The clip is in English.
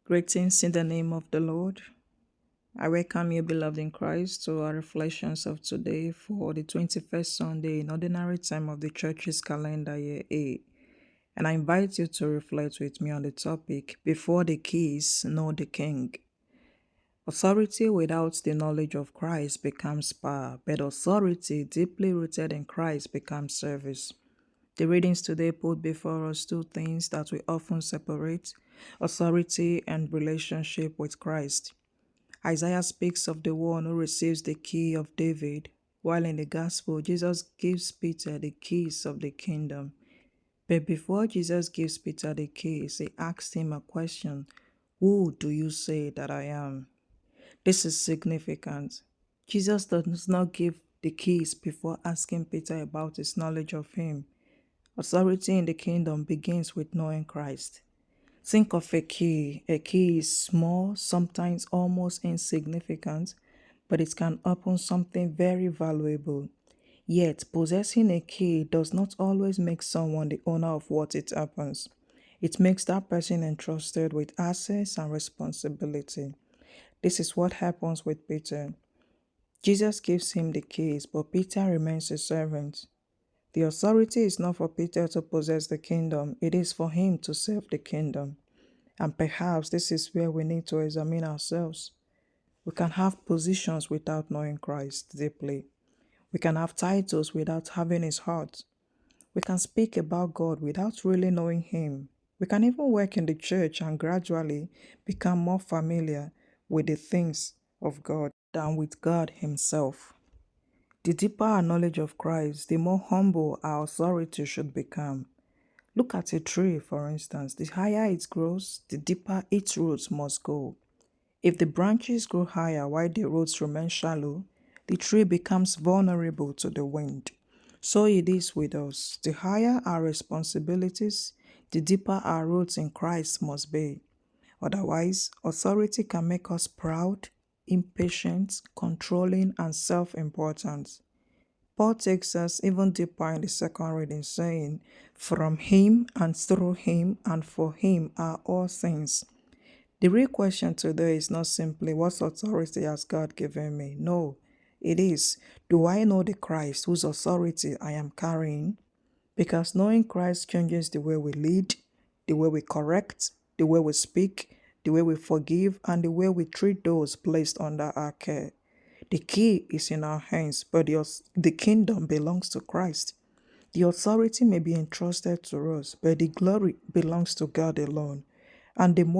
Greetings in the name of the Lord. I welcome you, beloved in Christ, to our reflections of today for the 21st Sunday in Ordinary Time of the Church's calendar year A. And I invite you to reflect with me on the topic, Before the Keys, Know the King. Authority without the knowledge of Christ becomes power, but authority deeply rooted in Christ becomes service. The readings today put before us two things that we often separate: authority and relationship with Christ. Isaiah speaks of the one who receives the key of David, while in the Gospel, Jesus gives Peter the keys of the kingdom. But before Jesus gives Peter the keys, he asks him a question: Who do you say that I am? This is significant. Jesus does not give the keys before asking Peter about his knowledge of him. Authority in the kingdom begins with knowing Christ. Think of a key. A key is small, sometimes almost insignificant, but it can open something very valuable. Yet, possessing a key does not always make someone the owner of what it opens. It makes that person entrusted with access and responsibility. This is what happens with Peter. Jesus gives him the keys, but Peter remains a servant. The authority is not for Peter to possess the kingdom, it is for him to serve the kingdom. And perhaps this is where we need to examine ourselves. We can have positions without knowing Christ deeply. We can have titles without having his heart. We can speak about God without really knowing him. We can even work in the church and gradually become more familiar with the things of God than with God himself. The deeper our knowledge of Christ, the more humble our authority should become. Look at a tree, for instance. The higher it grows, the deeper its roots must go. If the branches grow higher while the roots remain shallow, the tree becomes vulnerable to the wind. So it is with us. The higher our responsibilities, the deeper our roots in Christ must be. Otherwise, authority can make us proud, impatient, controlling, and self-important. Paul takes us even deeper in the second reading, saying, From him and through him and for him are all things. The real question today is not simply, what authority has God given me? No, it is, do I know the Christ whose authority I am carrying? Because knowing Christ changes the way we lead, the way we correct, the way we speak, the way we forgive, and the way we treat those placed under our care. The key is in our hands, but the kingdom belongs to Christ. The authority may be entrusted to us, but the glory belongs to God alone. And the more